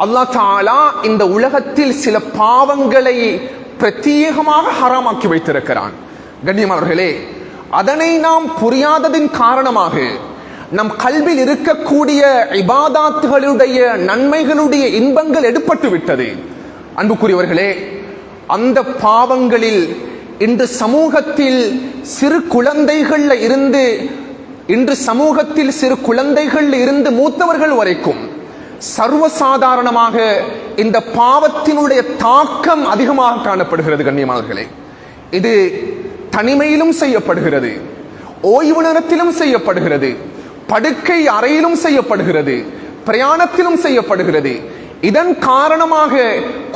அல்லாஹ் தஆலா இந்த உலகத்தில் சில பாவங்களை பிரத்யேகமாக ஹராமாக்கி வைத்திருக்கிறான். கண்ணியமானவர்களே, அதனை நாம் புரியாததின் காரணமாக நம் கல்வியில் இருக்கக்கூடிய இபாதாத்துகளுடைய நன்மைகளுடைய இன்பங்கள் எடுப்பட்டு விட்டது. அன்புக்குரியவர்களே, அந்த பாவங்களில் இன்று சமூகத்தில் சிறு குழந்தைகள் இருந்து மூத்தவர்கள் வரைக்கும் சர்வசாதாரணமாக இந்த பாவத்தினுடைய தாக்கம் அதிகமாக காணப்படுகிறது. கண்ணியமானவர்களே, இது தனிமையிலும் செய்யப்படுகிறது, ஓய்வு நேரத்திலும் செய்யப்படுகிறது, படுக்கை அறையிலும் செய்யப்படுகிறது, பிரயாணத்திலும் செய்யப்படுகிறது. இதன் காரணமாக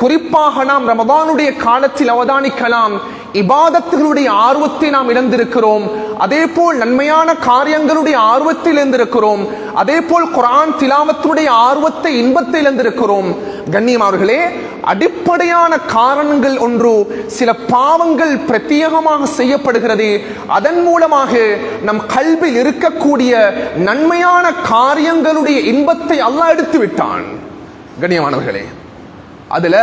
குறிப்பாக நாம் ரமதானுடைய காலத்தில் அவதானிக்கலாம், இபாதத்துகளுடைய ஆர்வத்தை நாம் இழந்திருக்கிறோம். அதே போல் நன்மையான காரியங்களுடைய ஆர்வத்தில் இழந்திருக்கிறோம். அதே போல் குர்ஆன் திலாவத்துடைய ஆர்வத்தை இன்பத்தை இழந்திருக்கிறோம். கண்ணியமானவர்களே, அடிப்படையான காரணங்கள் ஒன்று, சில பாவங்கள் பிரத்யேகமாக செய்யப்படுகிறது. அதன் மூலமாக நம் கல்வியில் இருக்கக்கூடிய நன்மையான காரியங்களுடைய இன்பத்தை அல்லாஹ் எடுத்து விட்டான். கண்ணியமானவர்களே, அதுல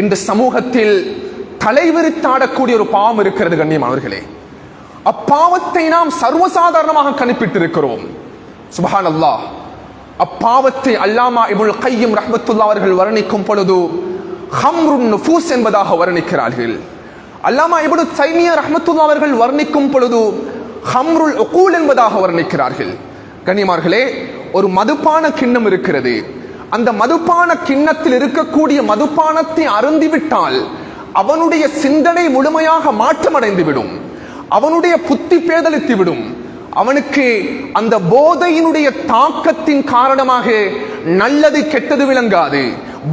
இந்த சமூகத்தில் தலைவிரித்தாடக்கூடிய ஒரு பாவம் இருக்கிறது. கண்ணியமானவர்களே, அப்பாவத்தை நாம் சர்வசாதாரணமாக கணிப்பிட்டிருக்கிறோம். சுப்ஹானல்லாஹ், அப்பாவத்தை அல்லாமா இப்னுல் கையிம் ரஹ்மத்துல்லாஹி அவர்கள் வர்ணிக்கும் பொழுது ஹம்ருன் நுஃபூஸ் என்பதாக வர்ணிக்கிறார்கள். அல்லாமா இப்னு தைமிய்யா ரஹ்மத்துல்லாஹி அவர்கள் வர்ணிக்கும் பொழுது ஹம்ருல் உகூல் என்பதாக வர்ணிக்கிறார்கள். கண்ணியமானவர்களே, ஒரு மதுபான கிண்ணம் இருக்கிறது. அந்த மதுபான கிண்ணத்தில் இருக்கக்கூடிய மதுபானத்தை அருந்திவிட்டால் அவனுடைய சிந்தனை முழுமையாக மாற்றமடைந்து விடும், அவனுடைய புத்தி பேதலித்து விடும். அவனுக்கு அந்த போதையினுடைய தாக்கத்தின் காரணமாக நல்லது கெட்டது விளங்காது.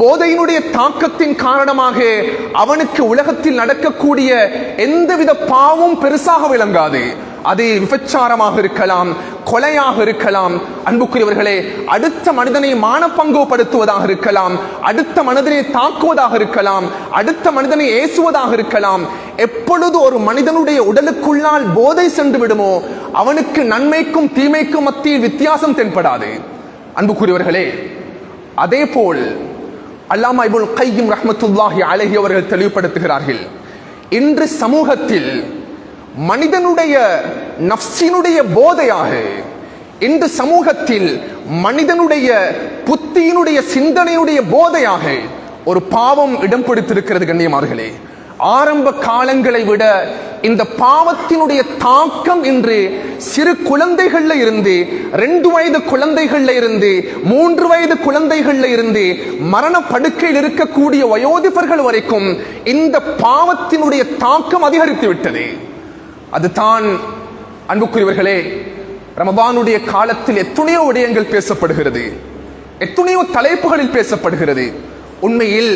போதையினுடைய தாக்கத்தின் காரணமாக அவனுக்கு உலகத்தில் நடக்கக்கூடிய எந்தவித பாவமும் பெருசாக விளங்காது. அது விபச்சாரமாக இருக்கலாம், கொலையாக இருக்கலாம். அன்புக்குரியவர்களே, அடுத்த மனிதனை மானபங்கப்படுத்துவதாக இருக்கலாம், அடுத்த மனிதனை தாக்குவதாக இருக்கலாம், அடுத்த மனிதனை ஏசுவதாக இருக்கலாம். எப்பொழுது ஒரு மனிதனுடைய உடலுக்குள்ளால் போதை சென்று விடுமோ அவனுக்கு நன்மைக்கும் தீமைக்கும் மத்தியில் வித்தியாசம் தென்படாது. அன்புக்குரியவர்களே, அதே போல் அல்லாமா இப்னுல் கையிம் ரஹ்மத்துல்லாஹி அலைஹி அவர்கள் தெளிவுபடுத்துகிறார்கள், இன்று சமூகத்தில் மனிதனுடைய நஃப்ஸினுடைய போதையாக, இந்த சமூகத்தில் மனிதனுடைய புத்தியினுடைய சிந்தனையுடைய போதையாக ஒரு பாவம் இடம் பிடித்திருக்கிறது. கண்ணியமானவர்களே, ஆரம்ப காலங்களை விட இந்த பாவத்தினுடைய தாக்கம் இன்று சிறு குழந்தைகள்ல இருந்து, 2 வயது குழந்தைகள்ல இருந்து, 3 வயது குழந்தைகள்ல இருந்து, மரண படுக்கையில் இருக்கக்கூடிய வயோதிபர்கள் வரைக்கும் இந்த பாவத்தினுடைய தாக்கம் அதிகரித்து விட்டது. அதுதான் அன்புக்குரியவர்களே, ரமதானுடைய காலத்தில் எத்தனையோ விடயங்கள் பேசப்படுகிறது, எத்தனையோ தலைப்புகளில் பேசப்படுகிறது. உண்மையில்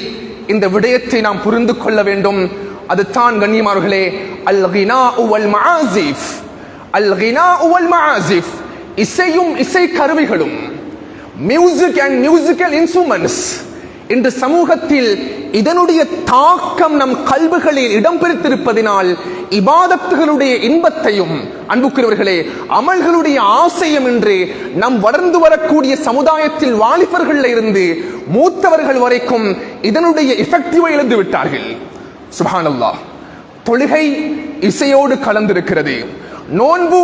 இந்த விடயத்தை நாம் புரிந்து கொள்ள வேண்டும். அதுதான் கண்ணியமானவர்களே, அல் கினாஉ வல் மஆசிஃப். அல் கினாஉ வல் மஆசிஃப், இசையும் இசை கருவிகளும், மியூசிக் அண்ட் மியூசிக்கல் இன்ஸ்ட்ருமெண்ட்ஸ். இந்த சமூகத்தில் இதனுடைய தாக்கம் நம் கல்விகளில் இடம் பிடித்திருப்பதினால் இபாதத்துகளுடைய இன்பத்தையும், அன்புக்குரியவர்களே, அமல்களுடைய ஆசையும் இன்று நம் வளர்ந்து வரக்கூடிய சமுதாயத்தில் வாலிபர்கள் இருந்து மூத்தவர்கள் வரைக்கும் இதனுடைய எஃபெக்டிவை இழந்து விட்டார்கள். சுப்ஹானல்லாஹ், தொழுகை இசையோடு கலந்திருக்கிறது, நோன்பு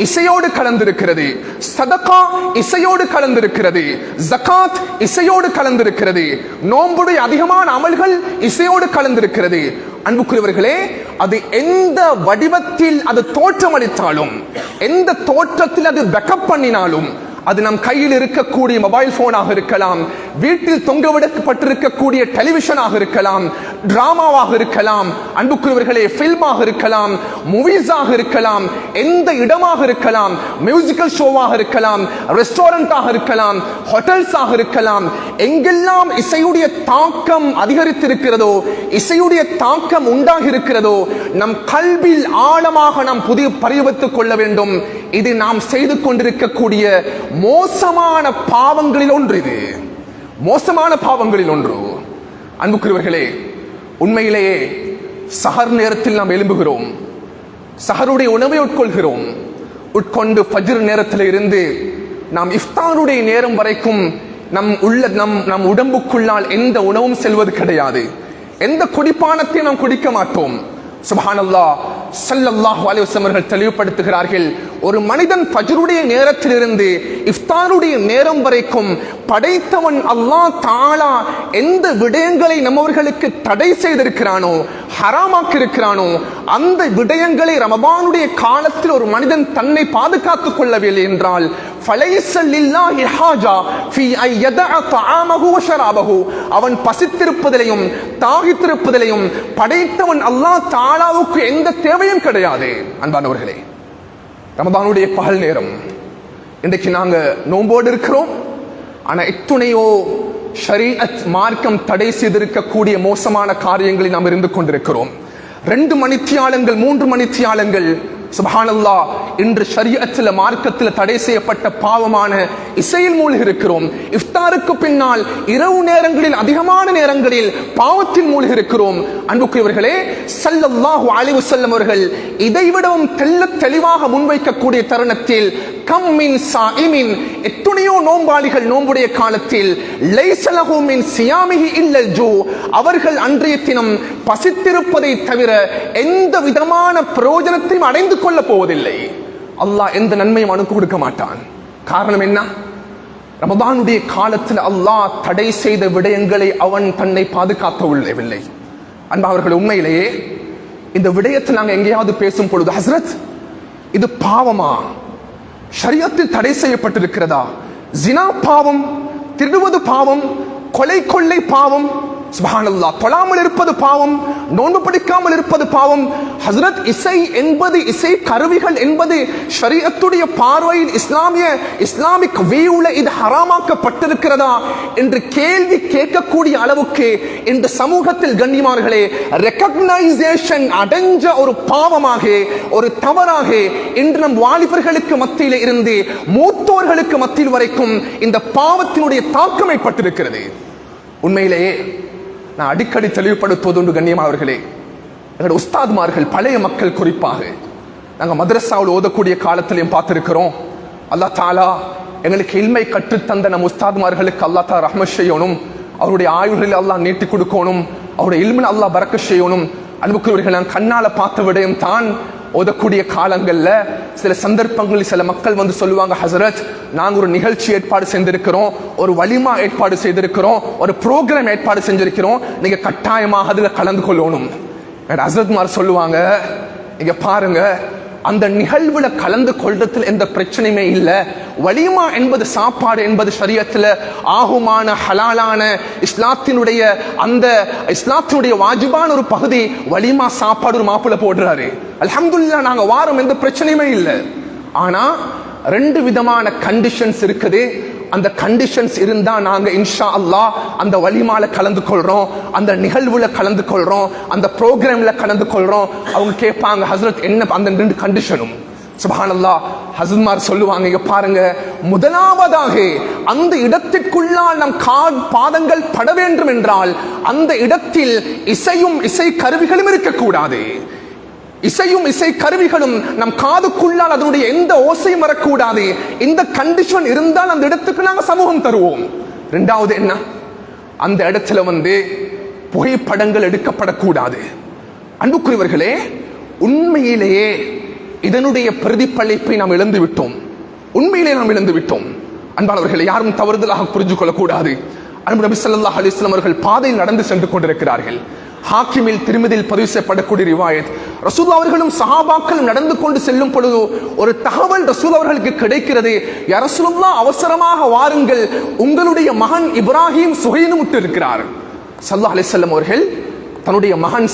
இசையோடு கலந்திருக்கிறது, சதகா இசையோடு கலந்திருக்கிறது, ஜகாத் இசையோடு கலந்திருக்கிறது, நோன்புடைய அதிகமான அமல்கள் இசையோடு கலந்திருக்கிறது. அன்புக்குரியவர்களே, அது எந்த வடிவத்தில் அது தோற்றமளித்தாலும், எந்த தோற்றத்தில் அது பேக்கப் பண்ணினாலும், அது நம் கையில் இருக்கக்கூடிய மொபைல் போனாக இருக்கலாம், வீட்டில் தொங்கவிடப்பட்டிருக்கக்கூடிய டெலிவிஷனாக இருக்கலாம், டிராமாவாக இருக்கலாம், அன்புக்குரியவர்களே ஃபில்மாக இருக்கலாம், மூவிஸாக இருக்கலாம், எந்த இடமாக இருக்கலாம், மியூசிக்கல் ஷோவாக இருக்கலாம், ரெஸ்டாரண்டாக இருக்கலாம், ஹோட்டல்ஸாக இருக்கலாம். எங்கெல்லாம் இசையுடைய தாக்கம் அதிகரித்திருக்கிறதோ, இசையுடைய தாக்கம் உண்டாகி இருக்கிறதோ, நம் கல்வியில் ஆழமாக நாம் புதிய பரிவத்துக் கொள்ள வேண்டும். இது நாம் செய்து கொண்டிருக்கக்கூடிய மோசமான பாவங்களில் ஒன்று. இது மோசமான பாவங்களில் ஒன்று. அன்புக்குரியவர்களே, உண்மையிலேயே சஹர் நேரத்தில் நாம் எழும்புகிறோம், சஹருடைய உணவை உட்கொள்கிறோம், உட்கொண்டு ஃபஜ்ர் நேரத்தில் இருந்து நாம் இஃப்தாருடைய நேரம் வரைக்கும் நம் உடம்புக்குள்ளால் எந்த உணவும் செல்வது கிடையாது. எந்த குடிப்பானத்தையும் நாம் குடிக்க மாட்டோம். சுப்ஹானல்லாஹ், ஸல்லல்லாஹு அலைஹி வஸல்லம் அவர்கள் தெளிவுபடுத்துகிறார்கள், ஒரு மனிதன் ஃபஜ்ருடைய நேரத்திலிருந்து இஃப்தாருடைய நேரம் வரைக்கும் படைத்தவன் அல்லாஹ் தஆலா எந்த விடயங்களை நம்மவர்களுக்கு தடை செய்திருக்கிறானோ, ஹராமாக்கி இருக்கிறானோ, அந்த விடயங்களை ரமபானுடைய காலத்தில் ஒரு மனிதன் தன்னை பாதுகாத்துக் கொள்ளவில்லை என்றால் ஃபலைஸ லில்லாஹி ஹாஜா ஃபீ அன் யதஅ தஆமஹு வ ஷராபஹு, அவன் பசித்திருப்பதிலையும் தாகித்திருப்பதிலையும் படைத்தவன் அல்லாஹ் தஆலாவுக்கு எந்த தேவையும் கிடையாது. அன்பானவர்களே, ரமதானுடைய பகல் நேரம், இன்றைக்கு நாங்க நோம்போடு இருக்கிறோம். ஆனா எத்துணையோ ஷரீஅத் மார்க்கம் தடை செய்திருக்கக்கூடிய மோசமான காரியங்களில் நாம் இருந்து கொண்டிருக்கிறோம். 2 மணித்தியாலங்கள் 3 மணித்தியாலங்கள் சுப்ஹானல்லாஹ், இன்று ஷரீஅத்தில் மார்க்கத்தில் தடை செய்யப்பட்ட பாவமான இசையில் மூழ்கி இருக்கிறோம். இஃப்தாருக்கு பின்னால் இரவு நேரங்களில் அதிகமான நேரங்களில் பாவத்தில் மூழ்கி இருக்கிறோம். அன்புக்குரியவர்களே, ஸல்லல்லாஹு அலைஹி வஸல்லம் அவர்கள் இதைவிடவும் தெளிவாக முன்வைக்கக்கூடிய தருணத்தில் கம் மின் ஸாயிமின், எத்துணையோ நோம்பாளிகள் நோம்புடைய காலத்தில் லைஸ லஹு மின் சியாமிஹி இல்லல் ஜூ, அவர்கள் அன்றைய தினம் பசித்திருப்பதை தவிர எந்த விதமான பிரயோஜனத்தையும் அடைந்து கொள்ள போவதில்லை. அல்லாஹ் எந்த நன்மையும் அவனுக்கு கொடுக்க மாட்டான். காரணம் என்ன? ரமதானுடைய காலத்தில் அல்லாஹ் தடை செய்த விடயங்களை அவன் தன்னை பாதுகாக்க உள்ளவில்லை. அன்பவர்கள், உண்மையிலேயே இந்த விடயத்தை நாங்கள் எங்கேயாவது பேசும் பொழுது, ஹஸ்ரத் இது பாவமா, ஷரியத்தில் தடை செய்யப்பட்டிருக்கிறதா, ஜினா பாவம், திருடுவது பாவம், கொலை கொள்ளை பாவம், சுப்ஹானல்லாஹ், தொழாமல் இருப்பது பாவம், நோன்பு பிடிக்காமல் இருப்பது பாவம். ஹஸ்ரத், இசை என்பது, இசை கருவிகள் என்பது ஷரீஅத்துடைய பார்வையில் இஸ்லாமிக் வியூல இது ஹராமாக்கப்பட்டிருக்கிறதா என்று கேள்வி கேட்கக்கூடிய அளவுக்கு இந்த சமூகத்தில் கண்ணியமானவர்களே ரெகக்னைசேஷன் அடைஞ்ச ஒரு பாவமாக, ஒரு தவறாக இன்று நம் வாலிபர்களுக்கு மத்தியில் இருந்து மூத்தோர்களுக்கு மத்தியில் வரைக்கும் இந்த பாவத்தினுடைய தாக்கம் ஏற்பட்டிருக்கிறது. உண்மையிலேயே நான் அடிக்கடி தெளிவுபடுத்துவதுண்டு கண்ணியமானவர்களே, எங்களுடைய உஸ்தாத்மார்கள், பழைய மக்கள், குறிப்பாக நாங்கள் மதரசாவில் ஓதக்கூடிய காலத்திலையும் பார்த்திருக்கிறோம். அல்லாஹ் தஆலா எங்களுக்கு இல்மை கற்றுத்தந்த நம் உஸ்தாத்மார்களுக்கு அல்லாஹ் தஆலா ரஹ்மத் செய்யணும், அவருடைய ஆயுள்களில் அல்லாஹ் நீட்டி கொடுக்கணும், அவருடைய இல்மில் அல்லாஹ் பரக்கத் செய்யணும். அன்புக்குரியவர்கள், நான் கண்ணால பார்த்த விடயம் தான், ஓதக்கூடிய காலங்கள்ல சில சந்தர்ப்பங்களில் சில மக்கள் வந்து சொல்லுவாங்க, ஹசரத் நாங்க ஒரு நிகழ்ச்சி ஏற்பாடு செய்திருக்கிறோம், ஒரு வலிமா ஏற்பாடு செய்திருக்கிறோம், ஒரு ப்ரோக்ராம் ஏற்பாடு செஞ்சிருக்கிறோம், நீங்க கட்டாயமாக அதுல கலந்து கொள்ளணும். ஹசரத்மார் சொல்லுவாங்க, இங்க பாருங்க, அந்த நிகழ்வுல கலந்து கொள்றதுல எந்த பிரச்சனையுமே இல்லை. வலிமா என்பது, சாப்பாடு என்பது ஷரியத்துல ஆகுமான ஹலாலான இஸ்லாத்தினுடைய அந்த இஸ்லாத்தினுடைய வாஜிபான ஒரு பகுதி. வலிமா சாப்பாடு ஒரு மாப்பிள்ளை போடுறாரு, அல்ஹம்துலில்லாஹ், நாங்க வாரம் எந்த பிரச்சனையுமே இல்லை. ஆனா 2 விதமான கண்டிஷன்ஸ் இருக்குது. அந்த கண்டிஷன்ஸ் இருந்தா நாங்க இன்ஷா அல்லாஹ் அந்த வலிமால கலந்து கொள்றோம், அந்த நிகழ்வுல கலந்து கொள்றோம், அந்த ப்ரோக்ராம்ல கலந்து கொள்றோம். அவங்க கேட்பாங்க, ஹஸ்ரத் என்ன அந்த 2 கண்டிஷனும்? சுப்ஹானல்லாஹ், ஹஸ்ரத்மார் சொல்லுவாங்க, இங்க பாருங்க, முதலாவதாக அந்த இடத்திற்குள்ளால் நம் பாதங்கள் பட வேண்டும் என்றால் அந்த இடத்தில் இசையும் இசை கருவிகளும் இருக்கக்கூடாது. இசையும் இசை கருவிகளும் நம் காதுக்குள்ளால் அதனுடைய எந்த ஓசையும் வரக்கூடாது. இந்த கண்டிஷன் இருந்தால் அந்த இடத்துக்கு நாங்கள் சமூகம் தருவோம். 2வது என்ன? அந்த இடத்துல புகைப்படங்கள் எடுக்கப்படக்கூடாது. அன்புக்குரியவர்களே, உண்மையிலேயே இதனுடைய பிரதிபலிப்பை நாம் இழந்து விட்டோம். உண்மையிலே நாம் இழந்து விட்டோம். அன்பானவர்களை யாரும் தவறுதலாக புரிஞ்சு கொள்ளக்கூடாது. அன்பு நபி ஸல்லல்லாஹு அலைஹி வஸல்லம் அவர்கள் பாதையில் நடந்து சென்று கொண்டிருக்கிறார்கள். ஹாக்கிமில் திருமதியில் பதிவு செய்யப்படக்கூடிய ரிவாயத், ரசூலுல்லாஹ் அவர்களும் சஹாபாக்களும் நடந்து கொண்டு செல்லும் பொழுது ஒரு தகவல் ரசூலுல்லாஹ் அவர்களுக்கு கிடைக்கிறது. யா ரசூலுல்லாஹ், அவசரமாக வாருங்கள், உங்களுடைய மகன் இப்ராஹிம் சுகைனுமுட்டு இருக்கிறார். ஸல்லல்லாஹு அலைஹி வஸல்லம் அவர்கள் தன்னுடைய மகன்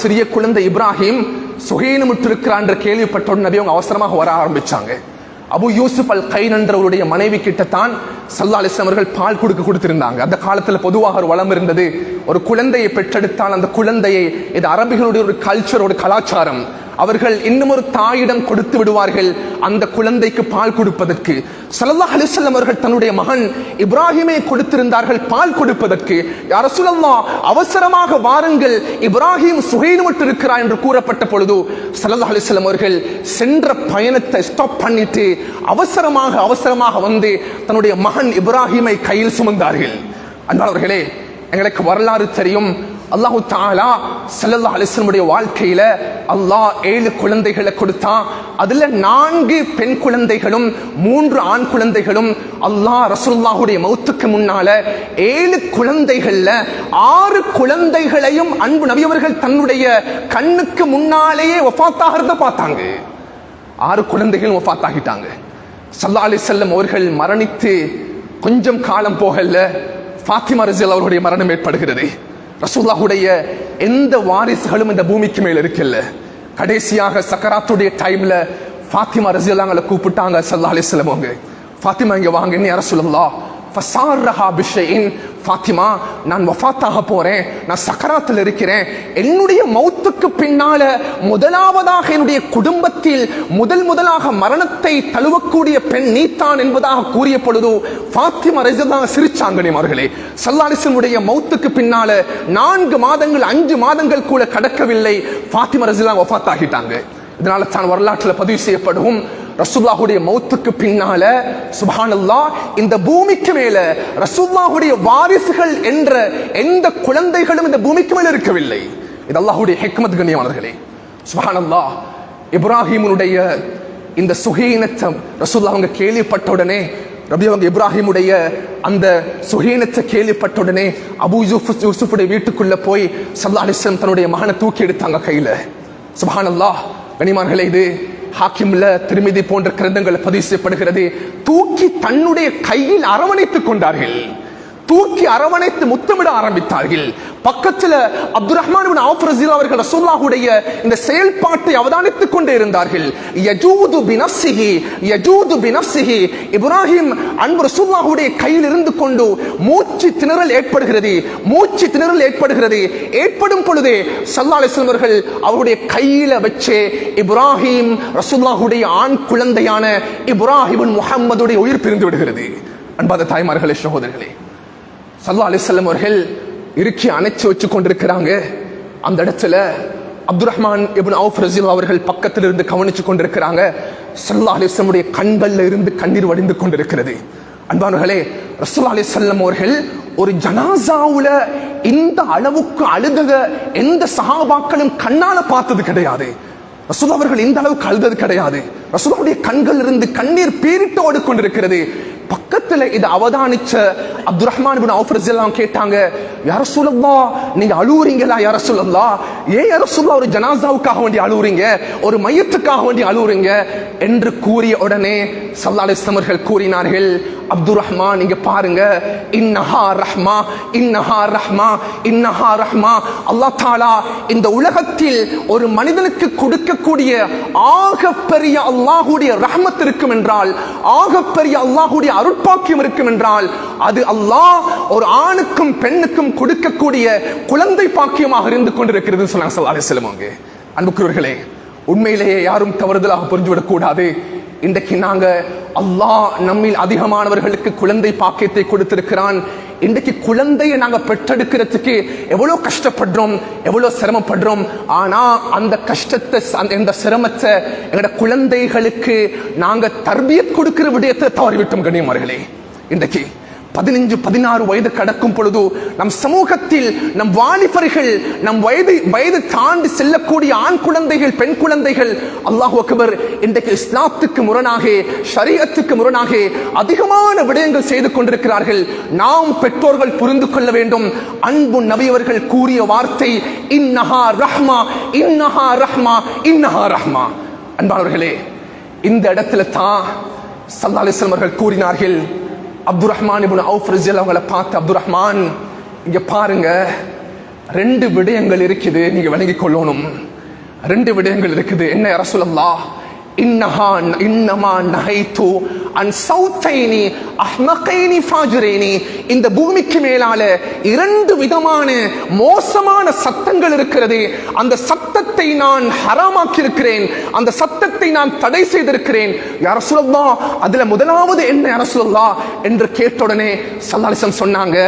சிறிய குழந்தை இப்ராஹிம் சுகைனுமுட்டு இருக்கிறார் என்று கேள்விப்பட்ட நபி அவங்க அவசரமாக வர ஆரம்பிச்சாங்க. அபு யூசுப் அல் கைன் என்றவருடைய மனைவி கிட்டத்தான் ஸல்லல்லாஹு அலைஹி வஸல்லம் அவர்கள் பால் கொடுத்திருந்தாங்க. அந்த காலத்தில் பொதுவாக ஒரு வளம் இருந்தது, ஒரு குழந்தையை பெற்றெடுத்தால் அந்த குழந்தையை, இது அரபிகளுடைய ஒரு கல்ச்சர், ஒரு கலாச்சாரம், அவர்கள் இன்னும் ஒரு தாயிடம் கொடுத்து விடுவார்கள் அந்த குழந்தைக்கு பால் கொடுப்பதற்கு. ஸல்லல்லாஹு அலைஹி வஸல்லம் அவர்கள் தன்னுடைய மகன் இப்ராஹிமை கொடுத்திருந்தார்கள் பால் கொடுப்பதற்கு. யா ரசூலல்லாஹ், அவசரமாக வாருங்கள், இப்ராஹிம் சுகைனுமற்று இருக்கிறார் என்று கூறப்பட்ட பொழுது ஸல்லல்லாஹு அலைஹி வஸல்லம் அவர்கள் சென்ற பயணத்தை ஸ்டாப் பண்ணிட்டு அவசரமாக வந்து தன்னுடைய மகன் இப்ராஹிமை கையில் சுமந்தார்கள். அன்பானவர்களே, எங்களுக்கு வரலாறு தெரியும். அல்லாஹு தஆலா ஸல்லல்லாஹு அலைஹி வஸல்லம் வாழ்க்கையில அல்லாஹ் 7 குழந்தைகளை கொடுத்தான். அதுல 4 பெண் குழந்தைகளும் 3 ஆண் குழந்தைகளும். அல்லாஹ் ரசூலுல்லாஹுடைய மௌத்துக்கு முன்னால 7 குழந்தைகள்ல 6 குழந்தைகளையும் அன்பு நபி அவர்கள் தன்னுடைய கண்ணுக்கு முன்னாலேயே வஃபாத்தாகிறத பார்த்தாங்க. 6 குழந்தைகளும் வஃபாத்தாகிட்டாங்க. ஸல்லல்லாஹு அலைஹி வஸல்லம் அவர்கள் மரணித்து கொஞ்சம் காலம் போகல, ஃபாத்திமா ரஸியல்லாஹு அவர்களுடைய மரணம் ஏற்படுகிறது. ரசூலுல்லாஹுடைய எந்த வாரிசுகளும் இந்த பூமிக்கு மேல் இருக்கல. கடைசியாக சக்கராத்துடைய டைம்ல ஃபாத்திமா ரஸியல்லாஹு கூப்பிட்டாங்க ஸல்லல்லாஹு அலைஹி வஸல்லம் அவங்க. ஃபாத்திமா இங்க வாங்க, என்ன யா ரசூலல்லாஹ், ஃபஸாரஹா பிஷைஇன், ஃபாத்திமா நான் வஃபாத்தாக போறேன், நான் சக்கராத்தில் இருக்கிறேன், என்னுடைய மௌத்துக்கு பின்னால முதலாவதாக என்னுடைய குடும்பத்தில் முதலாக மரணத்தை தழுவக்கூடிய பெண் நீத்தான் என்பதாக கூறிய பொழுது ஃபாத்திமா ரஸியல்லாஹு சிரிச்சாங்க. அவர்களே, ஸல்லல்லாஹு அலைஹி வஸல்லம் மௌத்துக்கு பின்னால 4 மாதங்கள் 5 மாதங்கள் கூட கடக்கவில்லை, ஃபாத்திமா ரஸியல்லாஹு வஃபாத்தாகிட்டாங்க. இதனால தான் வரலாற்றில் பதிவு செய்யப்படும் ரசூலுல்லாஹுடைய மௌத்துக்கு பின்னால சுப்ஹானல்லாஹ் இந்த பூமிக்கு மேல ரசூலுல்லாஹுடைய வாரிசுகள் என்ற எந்த குழந்தைகளும் இந்த பூமிக்கு மேல இருக்கவில்லை. இது அல்லாஹ்வுடைய ஹிக்மத் கண்ணியமானவர்களே. சுப்ஹானல்லாஹ், இப்ராஹிமுடைய இந்த சுகீனத்தை ரசூலுல்லாஹ் அவங்க கேள்விப்பட்ட உடனே, ரபி அவங்க இப்ராஹிமுடைய அந்த சுகீனத்தை கேள்விப்பட்ட உடனே அபூ யூசுஃபுடைய வீட்டுக்குள்ள போய் ஸல்லல்லாஹு அலைஹி வஸல்லம் தன்னுடைய மகனை தூக்கி எடுத்தாங்க கையில. சுப்ஹானல்லாஹ் கண்ணியமானவர்களே, இது ஹாக்கிம்ல திருமிதி போன்ற கிரந்தங்கள் பதிவு செய்யப்படுகிறது. தூக்கி தன்னுடைய கையில் அரவணைத்துக் கொண்டார்கள், தூக்கி அரவணைத்து முத்தமிட ஆரம்பித்தார்கள். பக்கத்துல அப்துல் ரஹ்மான் இப்னு அவுஃப் ரஸியல்லாஹு அவர்கள் ரசூலுல்லாஹுடைய இந்த செயல்பாட்டை அவதானித்துக் கொண்டே இருந்தார்கள். யஜூது பினஃப்ஸிஹி, இப்ராஹிம் அன்பு ரசூலுல்லாஹுடைய கையில் இருந்து கொண்டு மூச்சு திணறல் ஏற்படுகிறது. ஏற்படும் பொழுதே ஸல்லல்லாஹு அலைஹி வஸல்லம் அவர்கள் அவருடைய கையில வச்சே இப்ராஹிம் ரசூலுல்லாஹுடைய ஆண் குழந்தையான இப்ராஹிம் முஹம்மதுடைய உயிர் பிரிந்து விடுகிறது. அன்பாத தாய்மார்களே, சகோதரர்களே, ஸல்லல்லாஹு அலைஹி வஸல்லம் அவர்கள் இறுக்கி அணைச்சு வச்சு கொண்டிருக்கிறாங்க. அந்த இடத்துல அப்துல் ரஹ்மான் இப்னு அவுஃப் ரஸியல்லாஹு அவர்கள் பக்கத்தில் இருந்து கவனிச்சு கொண்டிருக்கிறாங்க. ஸல்லல்லாஹு அலைஹி வஸல்லம் கண்கள்ல இருந்து கண்ணீர் வடிந்து கொண்டிருக்கிறது. அன்பானவர்களே, ரசூலுல்லாஹி அலைஹி வஸல்லம் அவர்கள் ஒரு ஜனாசாவுல இந்த அளவுக்கு அழுதத எந்த சஹாபாக்களும் கண்ணால பார்த்தது கிடையாது. ரசூலுல்லாஹ் அவர்கள் இந்த அளவுக்கு அழுதது கிடையாது. ரசூலுல்லாஹுடைய கண்கள் இருந்து கண்ணீர் பீரிட்டு ஓடிக்கொண்டிருக்கிறது. பக்கத்துல இதை அவதானிச்ச அப்துல் ரஹ்மான் இப்னு அவுஃப் ரஸியல்லாஹு கேட்டாங்க, யா ரசூலல்லாஹ், நீங்க அழுவுறீங்களா யா ரசூலல்லாஹ்? ஏன் யா ரசூலல்லாஹ் ஒரு ஜனாசாவுக்காக வேண்டி அழுவுறீங்க, ஒரு மையத்துக்காக வேண்டி அழுவுறீங்க என்று கூறிய உடனே ஸல்லல்லாஹு அலைஹி வஸல்லம் அவர்கள் கூறினார்கள், அப்துல் ரஹ்மான், நீங்க பாருங்க, இன்னஹா ரஹ்மா, அல்லாஹ் தஆலா இந்த உலகத்தில் ஒரு மனிதனுக்கு கொடுக்கக்கூடிய ஆகப்பெரிய அல்லாஹ்வுடைய ரஹ்மத் இருக்கும் என்றால், ஆகப்பெரிய அல்லாஹ்வுடைய அருட்பாக்கியம் இருக்கும் என்றால், அது அல்லாஹ் ஒரு ஆணுக்கும் பெண்ணுக்கும் கொடுக்கக்கூடிய குழந்தை பாக்கியமாக இருந்து கொண்டிருக்கிறது சொன்னாங்க ஸல்லல்லாஹு அலைஹி வஸல்லம். அன்புக்குரியவர்களே, உண்மையிலேயே யாரும் தவறுதலாக புரிந்துவிடக் கூடாது. இன்றைக்கு நாங்க அல்லாஹ் நம்மில் அதிகமானவர்களுக்கு குழந்தை பாக்கியத்தை கொடுத்திருக்கிறான். இன்றைக்கு குழந்தையை நாங்க பெற்றெடுக்கிறதுக்கு எவ்வளவு கஷ்டப்படுறோம், எவ்வளவு சிரமப்படுறோம். ஆனா அந்த கஷ்டத்தை, அந்த சிரமத்தை எங்களோட குழந்தைகளுக்கு நாங்க தர்பியத் கொடுக்கிற விடயத்தை தவறிவிட்டோம் கண்ணியமானவர்களே. இன்றைக்கு 15-16 வயது கடக்கும் பொழுது நம் சமூகத்தில் நம் வாலிபர்கள், நம் வயது தாண்டி செல்லக்கூடிய ஆண் குழந்தைகள், பெண் குழந்தைகள், அல்லாஹ் அக்பர், இன்றைக்கு இஸ்லாத்துக்கு முரணாக, ஷரியத்துக்கு முரணாக அதிகமான விடயங்கள் செய்து கொண்டிருக்கிறார்கள். நாம் பெற்றோர்கள் புரிந்து கொள்ள வேண்டும். அன்பு நபி அவர்கள் கூறிய வார்த்தை இன்னஹா ரஹ்மா, இன்னஹா ரஹ்மா, இன்னஹா ரஹ்மா. அன்பானவர்களே, இந்த இடத்துல தான் ஸல்லல்லாஹு அலைஹி வஸல்லம் அவர்கள் கூறினார்கள், அப்துல் ரஹ்மான் இப்னு அவுஃப் ரஸியல்லாஹு அவங்களை பார்த்து, அப்துல் ரஹ்மான், இங்க பாருங்க, 2 விடயங்கள் இருக்குது, நீங்க விளங்கிக் கொள்ளணும். 2 விடயங்கள் இருக்குது. என்ன யா ரசூலல்லாஹ்? இன்னமா நஹைது அன் சௌத்தைனி அஹ்மகைனி ஃபாஜிரைனி, இந்த பூமிக்கு மேலால இரண்டு விதமான மோசமான சத்தங்கள் இருக்கிறது. அந்த சத்தத்தை நான் ஹராமாக்கி இருக்கிறேன், அந்த சத்தத்தை நான் தடை செய்திருக்கிறேன். யா ரசூலல்லாஹ், அதுல முதலாவது என்ன யா ரசூலல்லாஹ் என்று கேட்டவுடனே ஸல்லல்லாஹு அலைஹி வஸல்லம் சொன்னாங்க,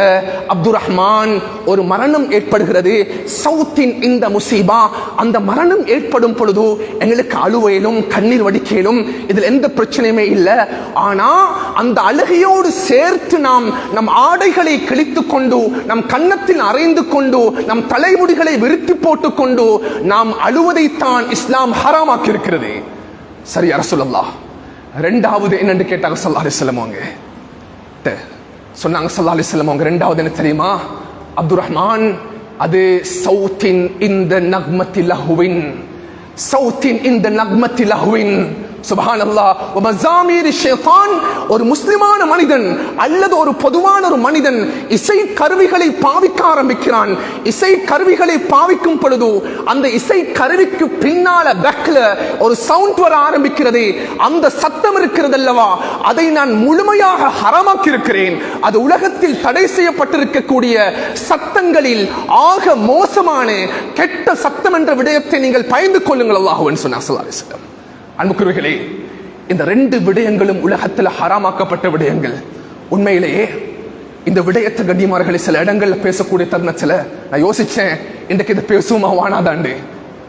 அப்துர் ரஹ்மான், ஒரு மரணம் ஏற்படுகிறது, சௌத்தின் இந்த முசீபா, அந்த மரணம் ஏற்படும் பொழுது எங்களுக்கு அழுவையிலும் கண்ணீர் வடிக்கையிலும் இதில் எந்த பிரச்சனையுமே இல்லை. ஆனா அந்த அழுகையோடு சேர்த்து நாம் நம் ஆடைகளை கிழித்துக் கொண்டு, நம் கன்னத்தில் அறைந்து கொண்டு, நம் தலைமுடிகளை விரித்து போட்டுக் கொண்டு நாம் அழுவதைத்தான் இஸ்லாம் ஹராமாக்கி இருக்கிறது. சரி யா ரசூலல்லாஹ், இரண்டாவது என்னன்னு கேட்டாங்க ஸல்லல்லாஹு அலைஹி வஸல்லம். அவங்க சொன்னாங்க ஸல்லல்லாஹு அலைஹி வஸல்லம், அவங்க இரண்டாவது என்ன தெரியுமா? அப்துர் ரஹ்மான், அது சௌத்தின் இந்த நக்மத்தி லஹ்வின், சௌத்தின் இந்த நக்மத்தி லஹ்வின். சுப்ஹானல்லாஹ் வ மஸாமீர் ஷைத்தான். ஒரு முஸ்லிமான மனிதன் அல்லது ஒரு பொதுவான ஒரு மனிதன் இசை கருவிகளை பாவிக்க ஆரம்பிக்கிறான். இசை கருவிகளை பாவிக்கும் பொழுது அந்த இசை கருவிக்கு பின்னால பேக்ல ஒரு சவுண்ட் வர ஆரம்பிக்கிறது. அந்த சத்தம் இருக்கிறது அல்லவா, அதை நான் முழுமையாக ஹராமாக்கி இருக்கிறேன். அது உலகத்தில் தடை செய்யப்பட்டிருக்கக்கூடிய சத்தங்களில் ஆக மோசமான கெட்ட சத்தம் என்ற விடயத்தை நீங்கள் பயந்து கொள்ளுங்கள் அல்லாஹ்வின் சொன்னார் ஸல்லல்லாஹு அலைஹி வஸல்லம். அன்புக்குரியவர்களே, இந்த ரெண்டு விடயங்களும் உலகத்தில் ஹராமாக்கப்பட்ட விடயங்கள். உண்மையிலேயே இந்த விடயத்தை கண்ணியமானவர்களே சில இடங்கள்ல பேசக்கூடிய தருணத்துல நான் யோசிச்சேன், இன்றைக்கு இதை பேசுவோமா வானாதாண்டு.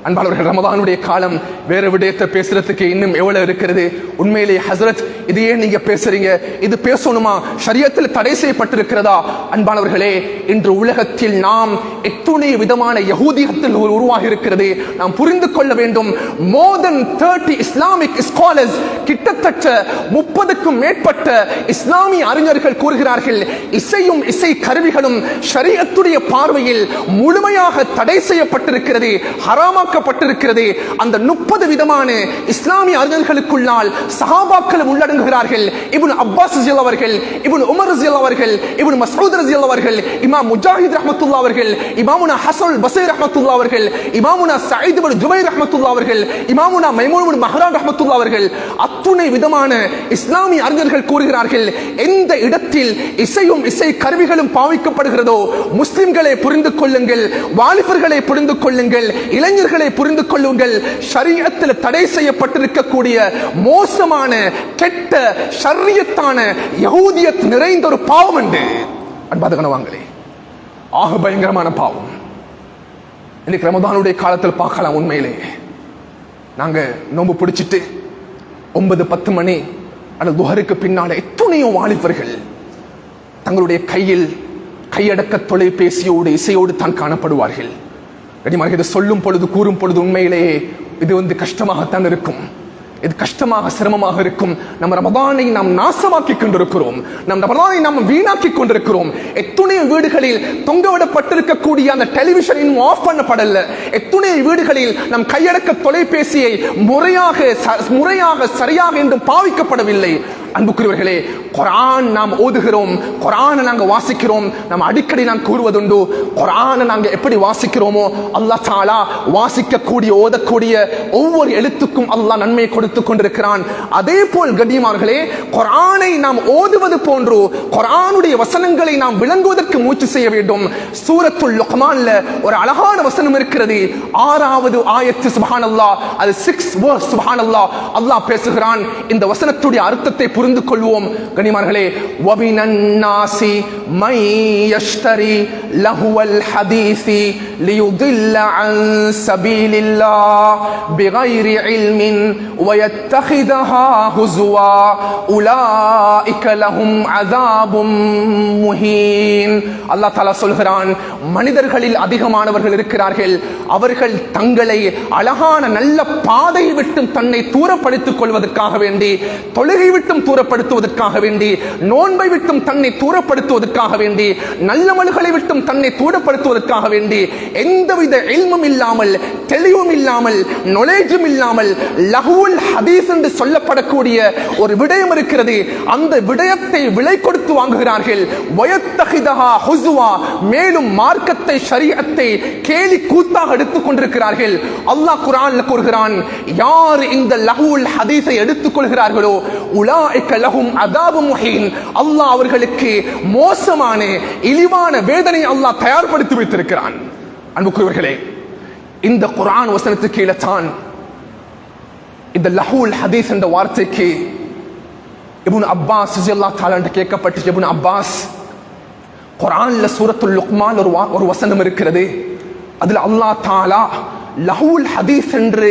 அன்பாளர்கள், ரமதானுடைய காலம், வேற விடயத்தை பேசுறதுக்கு இன்னும் எவ்வளவு இருக்கிறது. உண்மையிலேயே ஹசரத், இதையே நீங்க பேசுறீங்க, இது பேசணுமா, ஷரியத்தில் தடை செய்யப்பட்டிருக்கிறதா? அன்பானவர்களே, இன்று உலகத்தில் நாம் எத்துணை விதமான யஹூதியத்தில் உருவாகி இருக்கிறது நாம் புரிந்து கொள்ள வேண்டும். more than 30 இஸ்லாமிக் ஸ்காலர்ஸ், கிட்டத்தட்ட 30க்கும் மேற்பட்ட இஸ்லாமிய அறிஞர்கள் கூறுகிறார்கள், இசையும் இசை கருவிகளும் ஷரியத்துடைய பார்வையில் முழுமையாக தடை செய்யப்பட்டிருக்கிறது, ஹராமா பட்டிருக்கிறது. அந்த 30 விதமான இஸ்லாமிய அறிஞர்களுக்குள்ளால் சஹாபாக்கள் உள்ளடங்குகிறார்கள். இப்னு அப்பாஸ் ரலியல்லாஹு அவர்கள், இப்னு உமர் ரலியல்லாஹு அவர்கள், இப்னு மஸ்ஊத் ரலியல்லாஹு அவர்கள், இமாம் முஜாஹித் ரஹ்மத்துல்லாஹி அவர்கள், இமாமுனா ஹஸன் பஸரி ரஹ்மத்துல்லாஹி அவர்கள், இமாமுனா சயீத் இப்னு ஜுபைர் ரஹ்மத்துல்லாஹி அவர்கள், இமாமுனா மைமூன் இப்னு மஹ்ரான் ரஹ்மத்துல்லாஹி அவர்கள், அத்துணை விதமான இஸ்லாமிய அறிஞர்கள் கூறுகிறார்கள், எந்த இடத்தில் இசையும் இசை கருவிகளும் பாவிக்கப்படுகிறதோ முஸ்லிம்களை புரிந்து கொள்ளுங்கள், வாலிபர்களை புரிந்து கொள்ளுங்கள், இளைஞர்கள் புரிந்து கொள்ளுங்கள், ஷரியத்தில் தடை செய்யப்பட்டிருக்கக்கூடிய மோசமான கெட்ட ஷரியத்தான யஹூதியத் நிறைந்த ஒரு பாவம் என்று அன்பாத கனவாங்களே, ஆக பயங்கரமான பாவம். இன்னைக்கு ரமதானுடைய காலத்தில் பார்க்கலாம். உண்மையிலே நாங்க நோன்பு பிடிச்சிட்டு 9-10 மணி அல்லது துஹருக்கு பின்னால எத்தனையோ வாலிபர்கள் தங்களுடைய கையில் கையடக்க தொலைபேசியோடு இசையோடு தான் காணப்படுவார்கள். இதை சொல்லும் பொழுது, கூறும் பொழுது உண்மையிலேயே இது கஷ்டமாகத்தான் இருக்கும். இது கஷ்டமாக சிரமமாக இருக்கும். நம்ம ரமதானை நாம் நாசமாக்கி கொண்டிருக்கிறோம், நம் ரமதானை நாம் வீணாக்கி கொண்டிருக்கிறோம். எத்துணை வீடுகளில் தொங்கவிடப்பட்டிருக்கக்கூடிய அந்த டெலிவிஷன் இன்னும் ஆஃப் பண்ணப்படல. எத்துணை வீடுகளில் நம் கையடக்க தொலைபேசியை முறையாக சரியாக என்றும் பாவிக்கப்படவில்லை. அன்புக்குரியவர்களே, குர்ஆன் நாம் ஓதுகிறோம், குர்ஆனை நாங்கள் வாசிக்கிறோம். நம்ம அடிக்கடி நான் கூறுவதுண்டு, குர்ஆனை நாங்கள் எப்படி வாசிக்கிறோமோ அல்லாஹ் தஆலா வாசிக்கக்கூடிய ஓதக்கூடிய ஒவ்வொரு எழுத்துக்கும் அல்லாஹ் நன்மை கொடுத்து கொண்டிருக்கிறான். அதே போல் கண்ணியமானவர்களே, குர்ஆனை நாம் ஓதுவது போன்று குர்ஆனுடைய வசனங்களை நாம் விளங்குவதற்கு முயற்சி செய்ய வேண்டும். சூரத்துல் லுக்மான்ல ஒரு அழகான வசனம் இருக்கிறது, 6வது ஆயத்து. சுப்ஹானல்லாஹ், அது 6 verse. சுப்ஹானல்லாஹ், அல்லாஹ் பேசுகிறான். இந்த வசனத்துடைய அர்த்தத்தை புரிந்து கொள்வோம் கனிமார்களே. வபினன் நாசி மை யஷ்தரி லஹுவல் ஹதீஸி லியுதில்ல அன் சபீலில்லாஹ் பிகைரி இல்மின் வயத்தஹிதஹா ஹுஸ்வா உலாயிக லஹும் அஸாபும் முஹீன். அல்லாஹ் தஆலா சொல்கிறான், மனிதர்களில் அதிகமானவர்கள் இருக்கிறார்கள், அவர்கள் தங்களை அழகான நல்ல பாதை விட்டு தன்னை தூரப்படுத்திக் கொள்வதற்காக வேண்டி, தொழுகை விட்டும் தூரப்படுத்துவதற்காக வேண்டி, நோன்பை விட்டும் தன்னை தூரப்படுத்துவதற்காக கொள்வதற்காக வேண்டி, நல்லமல்களை விட்டும் தன்னை தூடப்படுத்துவதற்காக வேண்டி, எந்தவித இல்மும் இல்லாமல், தெளிவும் இல்லாமல், நொலேஜும் இல்லாமல் லஹுல் ஹதீஸ் என்று சொல்லப்படக்கூடிய ஒரு விடயம் இருக்கிறது. அந்த விடயத்தை விலை கொடுத்து வாங்குகிறார்கள். வயத்தஹிதஹா ஹுஸ்வா, மேலும் மார்க்கத்தை, ஷரீஅத்தை கேலி கூத்தாக எடுத்துக் கொண்டிருக்கிறார்கள். அல்லாஹ் குர்ஆன்ல கூறுகிறான், யார் இந்த லஹுல் ஹதீஸை எடுத்துக் கொள்கிறார்களோ உலாஇக லஹும் அதாபும் முஹீன், அல்லாஹ் அவர்களுக்கு மோசமான இழிவான வேதனை அல்லாஹ் தயார்படுத்தி வைத்திருக்கிறான். அன்புக்குரியவர்களே, இந்த குர்ஆன் வசனத்துக்கு கீழே தான் இந்த லஹுல் ஹதீஸ் என்ற வார்த்தைக்கு இப்னு அப்பாஸ் ரலியல்லாஹு தஆலா என்று கேட்கப்பட்டு, இப்னு அப்பாஸ், குர்ஆன்ல சூரத்துல் லுக்மான் ஒரு வசனம் இருக்கிறது. அதில் அல்லாஹ் தஆலா லஹுல் ஹதீஸ் என்று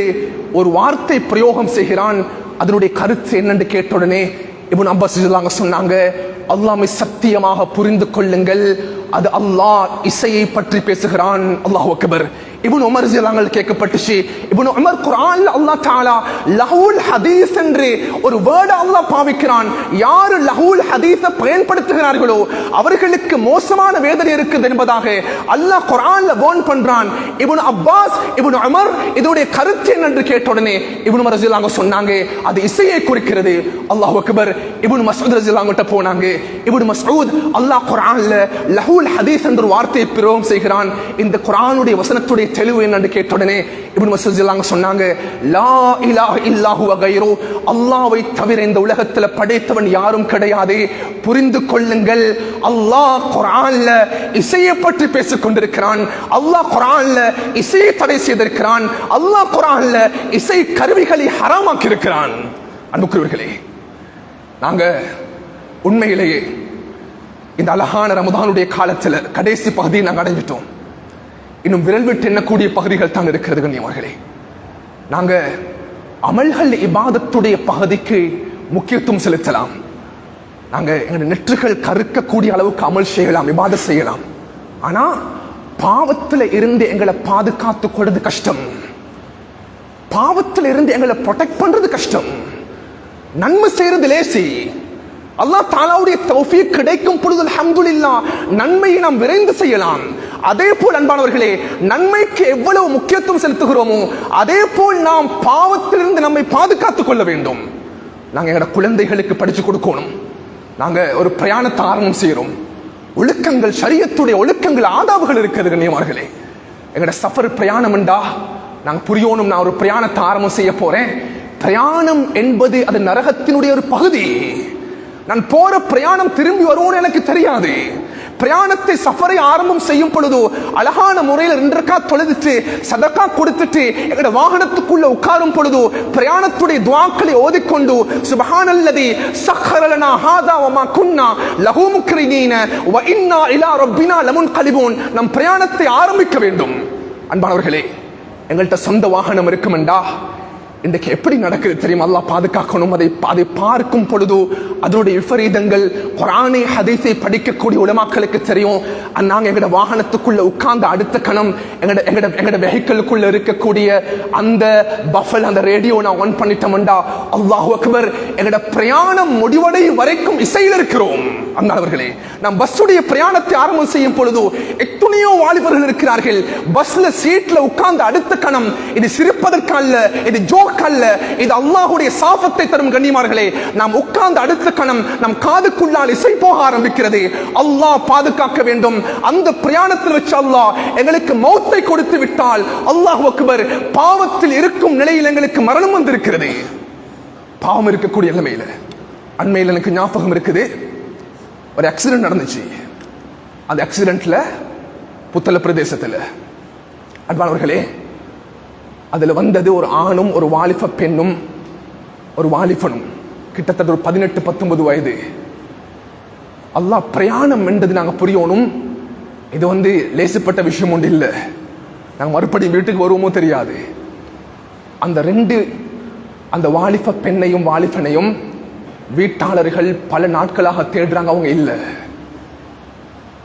ஒரு வார்த்தை பிரயோகம் செய்கிறான். அதனுடைய கருத்து என்னென்று கேட்ட உடனே இப்னு அப்பாஸ் ரலியல்லாஹு சொன்னாங்க, அல்லாஹ்வை சத்தியமாக புரிந்து கொள்ளுங்கள், அது அல்லாஹ் இசையை பற்றி பேசுகிறான். அல்லாஹ் அக்பர். இப்னு உமர் ரலியல்லாஹு கேட்கப்பட்டுச்சு, இப்னு உமர் குர்ஆன்ல அல்லாஹ் தஆலா லஹுல் ஹதீஸ் என்று ஒரு வேர்ட் அல்லாஹ் பாவிக்கிறான். யார் லஹுல் ஹதீஸை பயன்படுத்துகிறார்களோ அவர்களுக்கு மோசமான வேதனை இருக்குது என்பதாக அல்லாஹ் குர்ஆன்ல வார்ன் பண்றான். இப்னு அப்பாஸ், இப்னு உமர் இதோட கருத்து என்ன என்று கேட்ட உடனே இப்னு உமர் ரலியல்லாஹு சொன்னாங்க, அது இசையை குறிக்கிறது. அல்லாஹ் அக்பர். இப்னு மஸ்ஊத் ரலியல்லாஹு கிட்ட போனாங்க. இப்னு மஸ்ஊத், அல்லாஹ் குர்ஆன்ல லஹுல் ஹதீஸ் என்ற வார்த்தையை பிரயோகம் செய்கிறான், இந்த குர்ஆனுடைய வசனத்துடைய தெளிவு என்னன்னு கேட்ட உடனே இப்னு மஸ்ஊத் ரலியல்லாஹு சொன்னாங்க, லா இலாஹ இல்லல்லாஹு வ கைரு, அல்லாஹ்வை தவிர இந்த உலகத்தில் படைத்தவன் யாரும் கிடையாது. புரிந்து கொள்ளுங்கள், அல்லாஹ் குர்ஆன்ல இசையை பற்றி பேசிக் கொண்டிருக்கிறான். அல்லாஹ் குர்ஆன்ல இசையை தடை செய்திருக்கிறான். அல்லாஹ் குர்ஆன்ல இசை கருவிகளை ஹராமாக்கி இருக்கிறான். அன்புக்குரியவர்களே, நாங்க உண்மையிலேயே இந்த அழகான ரமதானுடைய காலத்துல கடைசி பகுதியை நாங்கள் அடைஞ்சிட்டோம். இன்னும் விரல் விட்டு எண்ணக்கூடிய பகுதிகள் தான் இருக்கிறது. கண்ணியமார்களே, நாங்க அமல்கள் இபாதத்துடைய பகுதிக்கு முக்கியத்துவம் செலுத்தலாம். நாங்க எங்க நெற்றுகள் கருக்கக்கூடிய அளவுக்கு அமல் செய்யலாம், இபாதத் செய்யலாம். ஆனா பாவத்துல இருந்து எங்களை பாதுகாத்துக் கொள்வது கஷ்டம். பாவத்துல இருந்து எங்களை ப்ரொடெக்ட் பண்றது கஷ்டம். நன்மை செய்யறது லேசி. அல்லாஹ் தஆலாவுடைய தௌஃபீக் கிடைக்கும் பொழுது அல்ஹம்துலில்லாஹ் நன்மையை நாம் விரைந்து செய்யலாம். அதே போல் அன்பானவர்களே, நன்மைக்கு எவ்வளவு முக்கியத்துவம் செலுத்துகிறோமோ அதே போல் நாம் பாவத்திலிருந்து நம்மை பாதுகாத்துக் கொள்ள வேண்டும். நாங்க எங்களோட குழந்தைகளுக்கு படிச்சு கொடுக்கணும். நாங்க ஒரு பிரயாணத்தை ஆரம்பம் செய்யறோம். ஒழுக்கங்கள், ஷரியத்துடைய ஒழுக்கங்கள், ஆதாபுகள் இருக்கிறது. கண்ணியமார்களே, எங்களோட சஃபர் பிரயாணம் என்றா நாங்க புரியணும். நான் ஒரு பிரயாணத்தை ஆரம்பம் செய்ய போறேன். பிரயாணம் என்பது அது நரகத்தினுடைய ஒரு பகுதி. நான் போற பிரயாணம் திரும்பி வருவோன்னு எனக்கு தெரியாது. பிரயாணத்தை சஃபரை ஆரம்பம் செய்யும் பொழுது அழகான முறையில் 2 ரக்காத் தொழுதுட்டு சதகா கொடுத்துட்டு எங்கட வாகனத்துக்குள்ள உட்காரும் பொழுது பிரயாணத்துடைய துஆக்களை ஓதிக்கொண்டு சுப்ஹானல்லதி சக்கர லனா ஹாதா வமா குன்னா லஹு முக்ரினீன வ இன்னா இலா ரப்பினா லமுன்கலிபூன். நம் பிரயாணத்தை ஆரம்பிக்க வேண்டும். அன்பானவர்களே, எங்கள்கிட்ட சொந்த வாகனம் இருக்குமெண்டா இன்றைக்கு எப்படி நடக்குது தெரியும்? அல்லாஹ் பாதுகாக்கணும். அதை பார்க்கும் பொழுது அதனுடைய விபரீதங்கள் குர்ஆனை ஹதீஸை படிக்கக்கூடிய உலமாக்களுக்கு தெரியும். நாங்க எங்கட வாகனத்துக்குள்ள உட்கார்ந்த அடுத்த கணம் எங்கட வெஹிக்கிளுக்குள்ள இருக்கக்கூடிய அந்த பஃபல், அந்த ரேடியோ நான் ஆன் பண்ணிட்டோம்டா அல்லாஹு அக்பர், எங்கட பிரயாணம் முடிவடையும் வரைக்கும் இசையில் இருக்கிறோம். அண்ணாவர்களே, நாம் பஸ்ஸுடைய பிரயாணத்தை ஆரம்பம் செய்யும் பொழுது எத்தனையோ வாலிபர்கள் இருக்கிறார்கள். பஸ்ல சீட்ல உட்கார்ந்த அடுத்த கணம் இது சிரிப்பதற்கல்ல, இது ஜோக் அல்ல, இது அல்லாஹ்வுடைய சாபத்தை தரும். கண்ணியமார்களே, நாம் உட்கார்ந்த அடுத்த கணம் நம் காதுக்குள்ளால் இசை போக ஆரம்பிக்கிறது. அல்லாஹ் பாதுகாக்க வேண்டும். அந்த பிரயாணத்தில் வச்சு அல்லாஹ் எங்களுக்கு மௌத்தை கொடுத்து விட்டால் அல்லாஹ் அக்பர், பாவத்தில் இருக்கும் நிலையில் எங்களுக்கு மரணம் வந்திருக்கிறது. பாவம் இருக்கக்கூடிய நிலைமையில அண்மையில் எனக்கு ஞாபகம் இருக்குது, ஒரு ஆக்சிடென்ட் நடந்துச்சு. அந்த ஆக்சிடென்ட்ல புத்தள பிரதேசத்தில் அன்பானவர்களே, அதுல வந்தது ஒரு ஆணும் ஒரு வாலிப பெண்ணும் ஒரு வாலிபனும், கிட்டத்தட்ட ஒரு 18-19 வயது. அல்லாஹ், பிரயாணம் என்றது நாங்க புரியணும். இது லேசுப்பட்ட விஷயம் ஒன்று இல்லை. நாங்க மறுபடியும் வீட்டுக்கு வருவோமோ தெரியாது. அந்த வாலிப பெண்ணையும் வாலிபனையும் வீட்டாளர்கள் பல நாட்களாக தேடுறாங்க. அவங்க இல்லை.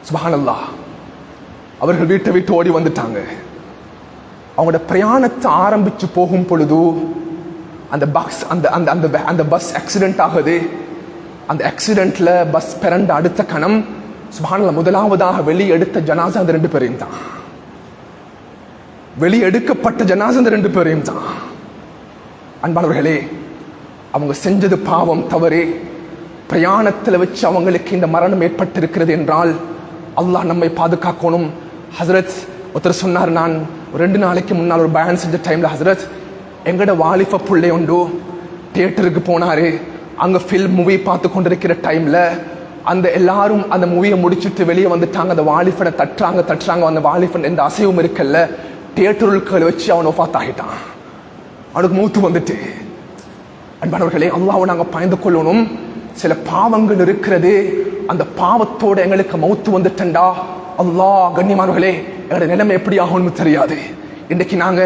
சுப்ஹானல்லாஹ், அவர்கள் வீட்டை விட்டு ஓடி வந்துட்டாங்க. அவங்களோட பிரயாணத்தை ஆரம்பிச்சு போகும் பொழுது அந்த பஸ் ஆக்சிடென்ட் ஆகுது. அந்த ஆக்சிடென்ட்ல பஸ் பிறண்ட அடுத்த கணம் சுப்ஹானல்லாஹ், முதலாவதாக வெளியெடுத்த ஜனாசா அந்த 2 பேரையும் தான். வெளியெடுக்கப்பட்ட ஜனாசா அந்த 2 பேரையும் தான். அன்பானவர்களே, அவங்க செஞ்சது பாவம், தவறே. பிரயாணத்தில் வச்சு அவங்களுக்கு இந்த மரணம் ஏற்பட்டிருக்கிறது என்றால் அல்லாஹ் நம்மை பாதுகாக்கணும். ஹசரத் ஒருத்தர் சொன்னார், நான் 2 நாளைக்கு முன்னால் ஒரு பயான் செஞ்ச டைம்ல, ஹசரத் எங்கட வாலிப புள்ளை உண்டு தியேட்டருக்கு போனாரு. அங்க ஃபில்ம் மூவி பார்த்து கொண்டிருக்கிற டைம்ல அந்த எல்லாரும் அந்த மூவியை முடிச்சுட்டு வெளியே வந்துட்டாங்க. அந்த வாலிபனை தட்டுறாங்க. அந்த வாலிபன் எந்த அசைவும் இருக்கல்ல, தியேட்டருக்குள்ள வச்சு அவன் ஒஃபாத் ஆகிட்டான். அவனுக்கு மூத்து வந்துட்டு. அன்பானவர்களே, அல்லாஹ்வை நாங்க பயந்து கொள்ளணும். சில பாவங்கள் இருக்கிறது, அந்த பாவத்தோட எங்களுக்கு மௌத்து வந்துட்டா அல்லாஹ், கண்ணியமானவர்களே, எங்களோட நிலைமை எப்படி ஆகும்னு தெரியாது. இன்றைக்கு நாங்க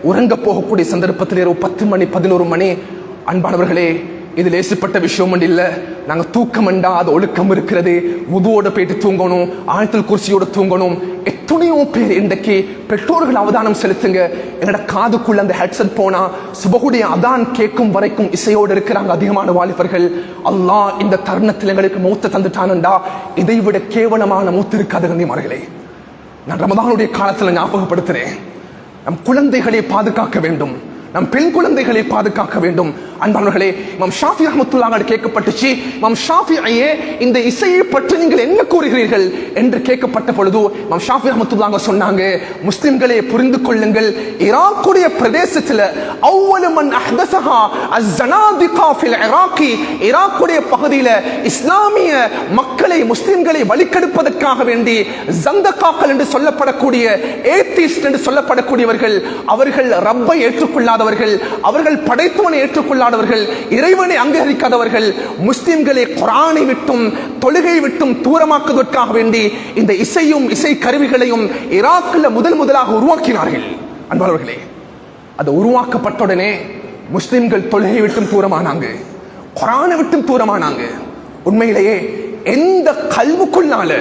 உறங்க போகக்கூடிய சந்தர்ப்பத்தில் இரவு 10 மணி 11 மணி. அன்பானவர்களே, இது லேசிப்பட்ட விஷயம் இல்ல. நாங்க தூக்கம்ண்டா அது ஒழுக்கம் இருக்கிறது. வுதுவோட போயிட்டு தூங்கணும், ஆயத்துல் குர்சியோட தூங்கணும். எத்தனையோ பேர் இன்றைக்கு பெற்றோர்கள் அவதானம் செலுத்துங்க. என்னோட காதுக்குள்ள அந்த ஹெட்செட் போனா சுபகுடைய அதான் கேட்கும் வரைக்கும் இசையோடு இருக்கிறாங்க அதிகமான வாலிபர்கள். அல்லாஹ் இந்த தருணத்தில் எங்களுக்கு மௌத்த தந்துட்டானுண்டா இதை விட கேவலமான மௌத்து இருக்காது. கண்ணியமானவர்களே, நான் ரமதானுடைய காலத்துல ஞாபகப்படுத்துறேன், நம் குழந்தைகளை பாதுகாக்க வேண்டும், நம் பெண் குழந்தைகளை பாதுகாக்க வேண்டும். அன்பானவர்களே, இமாம் ஷாஃபி ரஹ்மத்துல்லாஹி அலைஹி கேட்கப்பட்டுச்சு, இமாம் ஷாஃபியே இந்த இசையை பற்றி நீங்கள் என்ன கூறுகிறீர்கள் என்று கேட்கப்பட்ட பொழுது இமாம் ஷாஃபி ரஹ்மத்துல்லாஹி சொன்னாங்க, முஸ்லிம்களே புரிந்து கொள்ளுங்கள், ஈராக்குடைய பிரதேசத்தில் அவ்வளவு மன் அஹ்தஸஹா அஸ்ஸனாதிகா ஃபில் இராக்கி, ஈராக்குடைய பகுதியில் இஸ்லாமிய மக்களை முஸ்லிம்களை வழிகெடுப்பதற்காக வேண்டி ஜந்தகாக்கள் என்று சொல்லப்படக்கூடிய ஏத்திஸ்ட் என்று சொல்லப்படக்கூடியவர்கள், அவர்கள் ரப்பை ஏற்றுக்கொள்ளாதவர்கள், அவர்கள் படைத்தவனை ஏற்றுக்கொள்ளாதவர்கள், இறைவனை அங்கீகரிக்காதவர்கள், முஸ்லிம்களை குர்ஆனை விட்டும் தொழுகை விட்டும் தூரமாக்குவதற்காக வேண்டி இந்த இசையும் இசை கருவிகளையும் ஈராக்கில் முதலாக உருவாக்கினார்கள். அன்பானவர்களே, அது உருவாக்கப்பட்ட உடனே முஸ்லிம்கள் தொழுகை விட்டும் தூரமானாங்க, குர்ஆனை விட்டும் தூரமானாங்க. உண்மையிலேயே எந்த கல்வுக்குள்ளால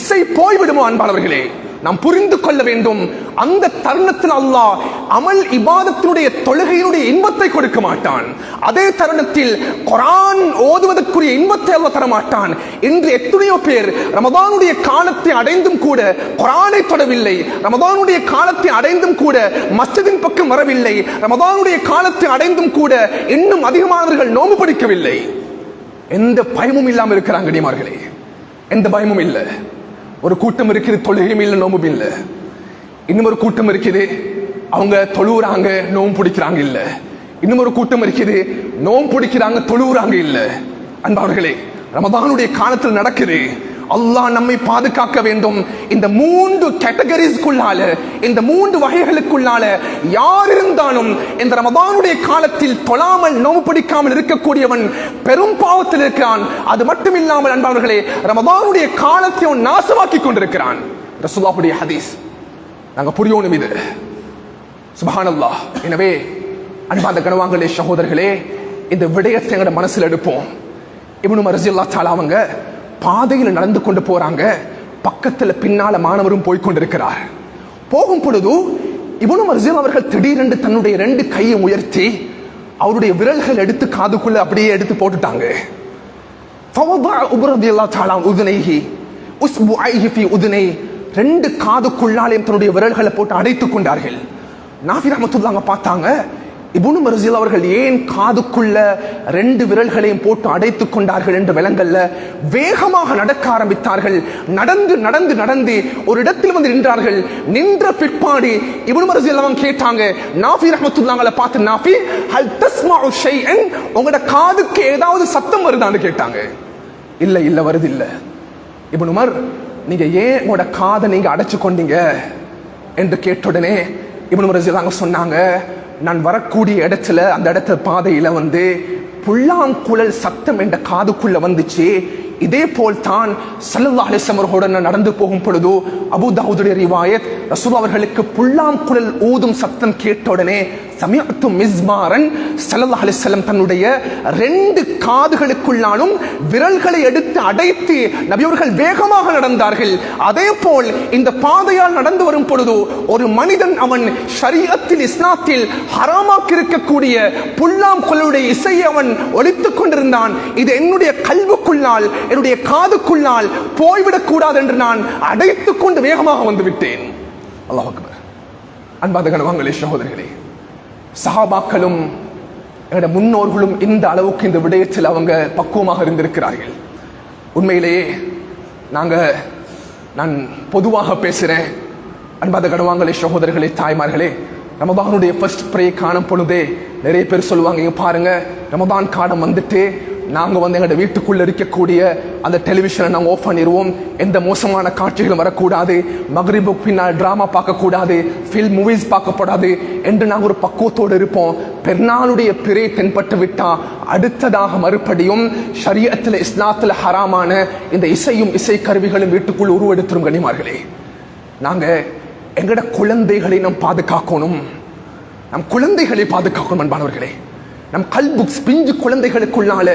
இசை போய்விடுமோ அன்பானவர்களே, நாம் புரிந்து கொள்ள வேண்டும், அந்த தருணத்தில் அல்லாஹ் அமல் இபாதத்தினுடைய தொழுகையினுடைய இன்பத்தை கொடுக்க மாட்டான். அதே தருணத்தில் குர்ஆன் ஓதுவதற்குரிய இன்பத்தை அல்லாஹ் தர மாட்டான். இன்று எத்தனையோ பேர் ரமதானுடைய காலத்தை அடைந்தும் கூட குர்ஆனை தொடவில்லை, ரமதானுடைய காலத்தை அடைந்தும் கூட மஸ்ஜிதின் பக்கம் வரவில்லை, ரமதானுடைய காலத்தை அடைந்தும் கூட இன்னும் அதிகமானவர்கள் நோன்பு பிடிக்கவில்லை. எந்த பயமும் இல்லாமல் இருக்கிறாங்க அடியார்களே, எந்த பயமும் இல்லை. ஒரு கூட்டம் இருக்குது, தொழுகையும் இல்லை நோம்பும் இல்லை. இன்னும் ஒரு கூட்டம் இருக்குது, அவங்க தொழுவுறாங்க நோம்பு பிடிக்கிறாங்க இல்ல. இன்னும் ஒரு கூட்டம் இருக்குது, நோம்பு பிடிக்கிறாங்க தொழுவுறாங்க இல்ல. அன்பானவர்களே, ரமதானுடைய காலத்தில் நடக்குது. அல்லாஹ் நம்மை பாதுகாக்க வேண்டும். இந்த 3 கேட்டகரிஸ்க்குள்ளால, இந்த 3 வகைகளுக்குள்ளால யார் இருந்தாலும் இந்த ரமதானுடைய காலத்தில் தொழாமல் நோம்பு பிடிக்காமல் இருக்கக்கூடியவன் பெரும் பாவத்தில் இருக்கிறான். அது மட்டும் இல்லாமல் அன்பானவர்களே, ரமதானுடைய காலத்தை அவன் நாசமாக்கி கொண்டிருக்கிறான். ரசூலுல்லாஹ்வுடைய ஹதீஸ் நாங்க புரியணும் இது. சுப்ஹானல்லாஹ். எனவே அன்பார்ந்த கனவான்களே, சகோதரர்களே, இந்த விடயத்தை எங்களோட மனசில் எடுப்போம். இப்னு உமர் ரலியல்லாஹு தஆலா அவங்க பாதையில் நடந்து கொண்டு போறாங்க. பக்கத்துல பின்னால மாணவரும் போய்கொண்டிருக்கிறார். போகும் பொழுது இப்னு உமர் அவர்கள் திடீரென்று தன்னுடைய 2 கையை உயர்த்தி அவருடைய விரல்கள் எடுத்து காதுக்குள்ள அப்படியே எடுத்து போட்டுட்டாங்க. ஃபவதஅ உமர் ரலியல்லாஹு தஆலா உதுனைஹி உஸ்புஐஹி ஃபீ உதுனை, 2 காதுக்குள்ளாலே தன்னுடைய விரல்களை போட்டு அடைத்துக் கொண்டார்கள். நாஃபி ரஹ்மத்துல்லாஹி பார்த்தாங்க, இப்னு உமர் அவர்கள் ஏன் காதுக்குள்ள 2 விரல்களையும் போட்டு அடைத்துக் கொண்டார்கள் என்று விளங்கல்ல. வேகமாக நடக்க ஆரம்பித்தார்கள். நடந்து நடந்து நடந்து ஒரு இடத்தில் வந்து நின்றார்கள். நின்ற பிற்பாடு இப்னு உமர் அவங்க கேட்டாங்க, நாஃபி ரஹ்மத்துல்லாஹி பார்த்து, நாஃபி ஹல் தஸ்மஉ ஷைஅன், உங்களோட காதுக்கு ஏதாவது சத்தம் வருதான்னு கேட்டாங்க. இல்ல இல்ல வருது இல்ல. இப்னு உமர், நீங்க ஏன் உங்களோட காதை நீங்க அடைச்சு கொண்டீங்க என்று கேட்டுடனே இப்னு உமர் சொன்னாங்க, நான் வரக்கூடிய இடத்துல, அந்த இடத்துல பாதையில வந்து புல்லாங்குழல் சத்தம் என்ற காதுக்குள்ள வந்துச்சு. இதே போல் தான் ஸல்லல்லாஹு அலைஹி வஸல்லம் அவர்களுடன் நடந்து போகும் பொழுது அபூ தாவூதுடைய ரிவாயத், ரசூல் அவர்களுக்கு புல்லாங்குழல் ஊதும் சத்தம் கேட்ட உடனே சமிஅத்து மிஸ்மாரன், ஸல்லல்லாஹு அலைஹி வஸல்லம் தன்னுடைய 2 காதுகளுக்குள்ளாலும் விரல்களை எடுத்து அடைத்து நபியவர்கள் வேகமாக நடந்தார்கள். அதே போல் இந்த பாதையால் நடந்து வரும் பொழுது ஒரு மனிதன் அவன் ஷரீஅத்தில் இஸ்லாத்தில் ஹராமாக்கி இருக்கக்கூடிய புல்லாங்குழலுடைய இசையை அவன் ஒலித்துக் கொண்டிருந்தான். இது என்னுடைய கல்வுக்குள்ளால் என்னுடைய காதுக்குள்ளால் போய்விடக் கூடாது என்று நான் அடைத்துக் கொண்டு வேகமாக வந்து விட்டேன். அல்லாஹ் அக்பர். அன்பாத கணவான்களே, சகோதரர்களே, சஹாபாக்களும் என்னோட முன்னோர்களும் இந்த அளவுக்கு இந்த விடயத்தில் அவங்க பக்குவமாக இருந்திருக்கிறார்கள். உண்மையிலேயே நான் பொதுவாக பேசுறேன். அன்பாத கணவான்களே, சகோதரர்களே, தாய்மார்களே, ரமதானுடைய ஃபர்ஸ்ட் ப்ரே காணும் பொழுதே நிறைய பேர் சொல்லுவாங்க, இங்க பாருங்க ரமதான் காலம் வந்துட்டு நாங்க எங்களோட வீட்டுக்குள்ள இருக்கக்கூடிய அந்த டெலிவிஷனை நாங்க ஆஃப் பண்ணிடுவோம், எந்த மோசமான காட்சிகளும் வரக்கூடாது, மக்ரிபுக்கு பின்னால் டிராமா பார்க்க கூடாது, ஃபில்ம் மூவிஸ் பார்க்கப்படாது என்று நாங்கள் ஒரு பக்குவத்தோடு இருப்போம். பெருநாளுடைய பிறை தென்பட்டு விட்டா அடுத்ததாக மறுபடியும் ஷரியத்தில் இஸ்லாத்தில் ஹராமான இந்த இசையும் இசை கருவிகளும் வீட்டுக்குள் உருவெடுத்துரும். கனிமார்களே, நாங்க எங்கட குழந்தைகளை நாம் பாதுகாக்கணும், நம் குழந்தைகளை பாதுகாக்கணும். அன்பானவர்களே, நம் கல்புக்ஸ் பிஞ்சு குழந்தைகளுக்குள்ளால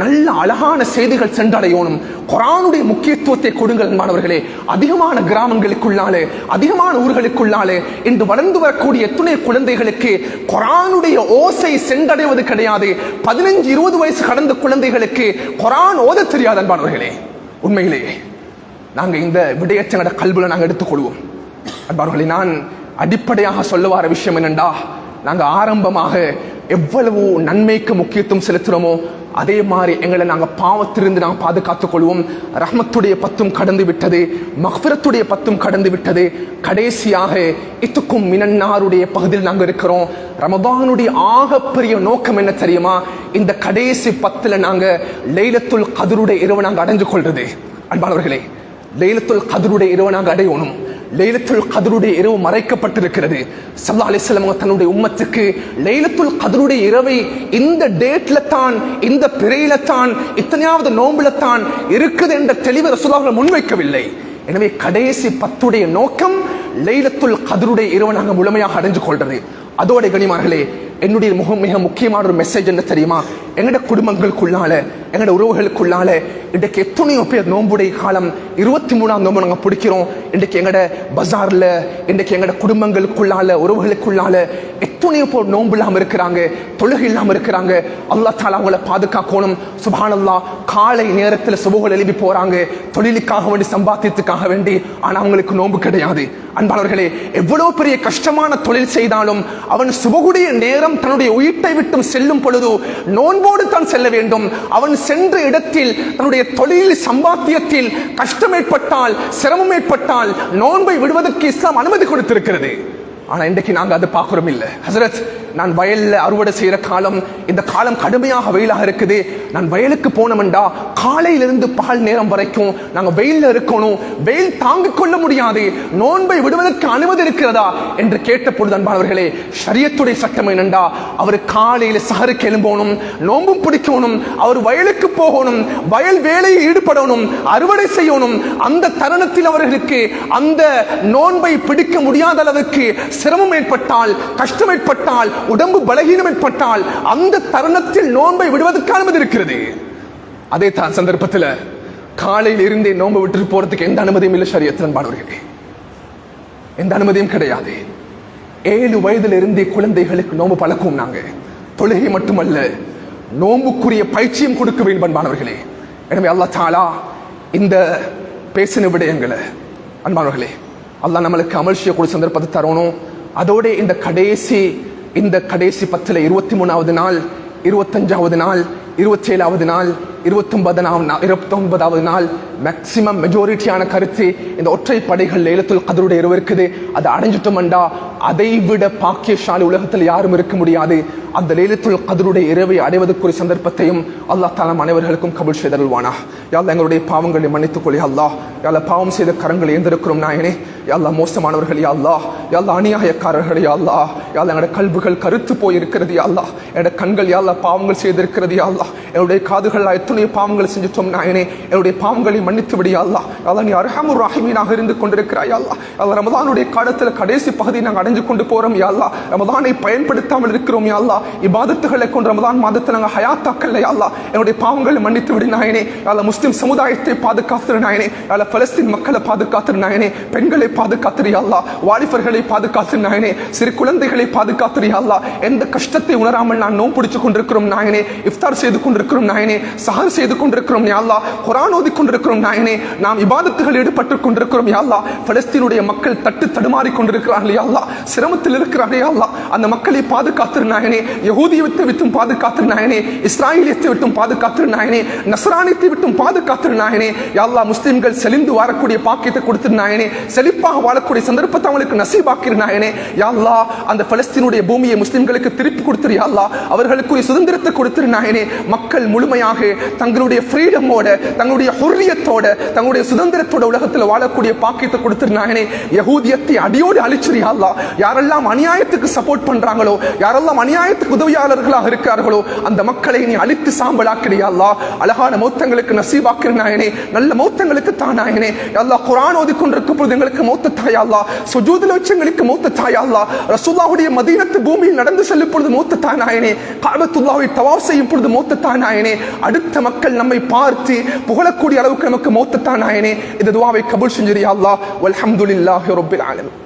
நல்ல அழகான செய்திகள் சென்றடையணும். குர்ஆனுடைய முக்கியத்துவத்தை கொடுங்கள் அன்பானவர்களே. அதிகமான கிராமங்களுக்குள்ளாலே, அதிகமான ஊர்களுக்குள்ளாலே இன்று வளர்ந்து வரக்கூடிய எத்தனை குழந்தைகளுக்கு குர்ஆனுடைய ஓசை சென்றடைவது கிடையாது. 15-20 வயசு கடந்த குழந்தைகளுக்கு குர்ஆன் ஓத தெரியாது. அன்பானவர்களே, உண்மையிலேயே நாங்க இந்த விடயச்சங்கட கல்வில நாங்க எடுத்துக்கொள்வோம். அன்பானவர்களே, நான் அடிப்படையாக சொல்ல வர விஷயம் என்னண்டா, நாங்க ஆரம்பமாக எவ்வளவு நன்மைக்கு முக்கியத்துவம் செலுத்துறோமோ அதே மாதிரி எங்களை நாங்க பாவத்திலிருந்து நாங்கள் பாதுகாத்துக் கொள்வோம். ரஹ்மத்துடைய பத்தும் கடந்து விட்டது, மக்ஃபிரத்துடைய பத்தும் கடந்து விட்டது. கடைசியாக இத்துக்கும் மினன்னாருடைய பகுதியில் நாங்கள் இருக்கிறோம். ரமதானுடைய ஆகப்பெரிய நோக்கம் என்ன தெரியுமா? இந்த கடைசி 10ல் நாங்க லைலத்துல் கத்ருடைய இரவு நாங்க அடைஞ்சு கொள்றது. அன்பானவர்களே, லைலத்துல் கத்ருடைய இரவு நாங்க அடையணும். லைலத்துல் கத்ருடைய இரவு மறைக்கப்பட்டிருக்கிறது. ஸல்லல்லாஹு அலைஹி வஸல்லம் தன்னுடைய உம்மத்துக்கு லைலத்துல் கத்ருடைய இரவை இந்த டேட்ல தான், இந்த பிறையில தான், இத்தனையாவது நோம்புல தான் இருக்குது என்ற தெளிவை ரசூலுல்லாஹ் முன்வைக்கவில்லை. எனவே கடைசி 10உடைய நோக்கம் லைலத்துல் கத்ருடைய இரவு நாங்கள் முழுமையாக அடைஞ்சு கொள்றது. அதோட கனிமார்களே, என்னுடைய மிக முக்கியமான ஒரு மெசேஜ் என்ன தெரியுமா? எங்கட குடும்பங்களுக்குள்ளால, எங்கட உறவுகளுக்குள்ளால இன்றைக்கு எத்தனையோ பேர் நோம்புடைய காலம் 23ஆம் நோம்பு நாங்கள் பிடிக்கிறோம். இன்றைக்கு எங்கட பஜார்ல, இன்றைக்கு எங்கட குடும்பங்களுக்குள்ளால, உறவுகளுக்குள்ளால எத்தனையோ பேர் நோம்பு இல்லாம இருக்கிறாங்க, தொழுகை இல்லாம இருக்கிறாங்க. அல்லாஹ் தஆலா அவங்களை பாதுகாக்கணும். சுப்ஹானல்லாஹ், காலை நேரத்தில் சுபஹுல் எழுப்பி போறாங்க தொழிலுக்காக வேண்டி, சம்பாத்தியத்துக்காக வேண்டி, ஆனா அவங்களுக்கு நோம்பு கிடையாது. அன்பானவர்களே, எவ்வளவு பெரிய கஷ்டமான தொழில் செய்தாலும் அவன் சுபகுடைய நேரம் தன்னுடைய உயிரை விட்டு செல்லும் பொழுது நோன்போடு தான் செல்ல வேண்டும். அவன் சென்ற இடத்தில் தன்னுடைய தொழில் சம்பாத்தியத்தில் கஷ்டம் ஏற்பட்டால், சிரமம் ஏற்பட்டால் நோன்பை விடுவதற்கு இஸ்லாம் அனுமதி கொடுத்திருக்கிறது. ஆனா இன்றைக்கு நாங்க அதை பார்க்கிறோம் இல்ல. ஹசரத், நான் வயல்ல அறுவடை செய்யற காலம், இந்த காலம் கடுமையாக வெயிலாக இருக்குது. நான் வயலுக்கு போனோம்டா காலையிலிருந்து பகல் நேரம் வரைக்கும் நாங்க வெயில்ல இருக்கணும், வெயில் தாங்கிக் கொள்ள முடியாது, நோன்பை விடுவதற்கு அனுமதி இருக்கிறதா என்று கேட்ட பொழுது அன்பானவர்களே, ஷரியத்துடைய சட்டம் என்னண்டா, அவர் காலையில சஹருக்கு எழும்பணும், நோன்பும் பிடிக்கணும், அவர் வயலுக்கு போகணும், வயல் வேலையில் ஈடுபடணும், அறுவடை செய்யணும். அந்த தருணத்தில் அவர்களுக்கு அந்த நோன்பை பிடிக்க முடியாத அளவுக்கு சிரமம் ஏற்பட்டால், கஷ்டம் ஏற்பட்டால், உடம்பு பலகீனம் ஏற்பட்டால் அந்த தருணத்தில் நோன்பை விடுவதற்கு அனுமதி இருக்கிறது. அதே தான் சந்தர்ப்பத்தில் காலையில் இருந்தே நோன்பை விட்டு போறதுக்கு எந்த அனுமதியும் இல்லை ஷரியத்தில். அன்பானவர்களே, எந்த அனுமதியும் கிடையாது. 7 வயதில் இருந்தே குழந்தைகளுக்கு நோன்பு பழக்கும். நாங்க தொழுகை மட்டுமல்ல, நோன்புக்குரிய பயிற்சியும் கொடுக்க வேண்டும் அன்பானவர்களே. எனவே அல்லாஹ் தஆலா இந்த பேசின விடயங்களை அன்பானவர்களே அல்லாஹ் நம்மளுக்கு அமல் செய்யக்கூடிய சந்தர்ப்பத்தை தரணும். அதோட இந்த கடைசி 10ல் 23வது நாள், 25வது நாள், 27வது நாள், 29வது நாள் மேக்சிமம் மெஜாரிட்டியான கருத்து இந்த ஒற்றை படைகள் லைலத்துல் கத்ருடைய இரவு இருக்குது. அதை அடைஞ்சிட்டோம்டா அதை விட பாக்கியசாலி உலகத்தில் யாரும் இருக்க முடியாது. அந்த லைலத்துல் கத்ருடைய இரவை அடைவதற்குரிய சந்தர்ப்பத்தையும் அல்லாஹ் தஆலா அனைவர்களுக்கும் கபூல் செய்தருள்வானா. யா அல்லாஹ், எங்களுடைய பாவங்களை மன்னித்துக் கொள் யா அல்லாஹ். யா அல்லாஹ், பாவம் செய்த கரங்களை ஏந்திருக்கிறோம் நாயனே. யா அல்லாஹ், மோசமானவர்கள் யா அல்லாஹ். யா அல்லாஹ், அநியாயக்காரர்கள் யா அல்லாஹ். யா அல்லாஹ், எங்களுடைய கல்புகள் கருத்து போய் இருக்கிறது யா அல்லாஹ். என்னுடைய கண்கள் யா அல்லாஹ் பாவங்கள் செய்திருக்கிறது யா அல்லாஹ். என்னுடைய காதுகள் எத்தனையோ பாவங்கள் செஞ்சிட்டோம் நாயனே. என்னுடைய பாவங்களை மன்னித்து விடு யா அல்லாஹ். யா அல்லாஹ், நீ அர்ஹமுர் ரஹீமீனாக இருந்து கொண்டிருக்கிறாய் யா அல்லாஹ். யா அல்லாஹ், ரமதானுடைய காலத்தில் கடைசி பகுதியை நாங்கள் அடைஞ்சு கொண்டு போறோம் யா அல்லாஹ். ரமதானை பயன்படுத்தாமல் இருக்கிறோம் யா அல்லாஹ். இபாதத்துகளை கொண்டு ரமதான் மாதத்தில் நாங்கள் ஹயாத்தாக்கல்ல யா அல்லாஹ். என்னுடைய பாவங்களை மன்னித்து விடு நாயனே. யா அல்லாஹ், முஸ்லிம் சமுதாயத்தை பாதுகாத்துரு நாயனே. யா அல்லாஹ், பலஸ்தீன் மக்களை பாதுகாத்துரு நாயனே. பெண்களை பாதுகாத்துரு யா அல்லாஹ். வாலிபர்களை பாதுகாத்துரு நாயனே. சிறு குழந்தைகளை பாதுகாத்துரு யா அல்லாஹ். எந்த கஷ்டத்தை உணராமல் நான் நோன்பு பிடிச்சு கொண்டிருக்கிறோம் நாயனே. இஃப்தார் செய்து செய்து கொண்டிருக்கிறோம் நாயனே, சஹர் செய்து கொண்டிருக்கிறோம் யா அல்லாஹ், குர்ஆன் ஓதிக் கொண்டிருக்கிறோம் நாயனே, நாம் இபாதத்துகள் ஈடுபட்டுக் கொண்டிருக்கிறோம் யா அல்லாஹ். பலஸ்தீனுடைய மக்கள் தட்டு தடுமாறி கொண்டிருக்கிறார்கள் யா அல்லாஹ், சிரமத்தில் இருக்கிறார்கள் யா அல்லாஹ். அந்த மக்களை பாதுகாத்திரு நாயனே, யஹூதியத்தை விட்டும் பாதுகாத்திரு நாயனே, இஸ்ராயலியத்தை விட்டும் பாதுகாத்திரு நாயனே, நஸ்ரானியத்தை விட்டும் பாதுகாத்திரு நாயனே. யா அல்லாஹ், முஸ்லிம்கள் செழிந்து வாழக்கூடிய பாக்கியத்தை கொடுத்திரு நாயனே, செழிப்பாக வாழக்கூடிய சந்தர்ப்பத்தை அவங்களுக்கு நசீபாக்கிரு நாயனே. யா அல்லாஹ், அந்த பலஸ்தீனுடைய பூமியை முஸ்லிம்களுக்கு திருப்பி கொடுத்திரு யா அல்லாஹ், அவர்களுக்குரிய சுதந்திரத்தை கொடுத்திரு நாயனே. மக்கள் முழுமையாக தங்களுடைய ஃப்ரீடமோட, தங்களுடைய ஹுர்ரியத்தோட, தங்களுடைய சுதந்திரத்தோட உலகத்தில் வாழக்கூடிய பாக்கியத்தை கொடுத்திரு நாயனே. யஹூதியத்தை அடியோடு அழிச்சிரு யா அல்லாஹ். யாரெல்லாம் அநியாயத்துக்கு சப்போர்ட் பண்றாங்களோ, யாரெல்லாம் அநியாயத்துக்கு உதவியாளர்களாக இருக்கிறார்களோ, அந்த மக்களை நீ அழித்து சாம்பலாக்கிறியா அல்லாஹ். அழகான மௌத்தங்களுக்கு நசீபாக்கிற நாயனே, நல்ல மௌத்தங்களுக்கு தானாயனே. அல்லாஹ், குர்ஆன் ஓதிக் கொண்டிருக்கும் பொழுது எங்களுக்கு மௌத்த தாயா அல்லாஹ், சுஜூதுல வச்சு எங்களுக்கு மௌத்த தாயா அல்லாஹ், ரசூலுல்லாஹ்வுடைய மதீனத்து பூமியில் நடந்து செல்லும் பொழுது மௌத்த தானாயனே, கஅபத்துல்லாஹ்வை தவாஃப் செய்யும் பொழுது மௌத்த தானாயனே, அடுத்த மக்கள் நம்மை பார்த்து புகழக்கூடிய அளவுக்கு நமக்கு மௌத்த தானாயனே. இந்த துஆவை கபூல் செஞ்சிரியா அல்லாஹ். வல்ஹம்துலில்லாஹி ரப்பில் ஆலமீன்.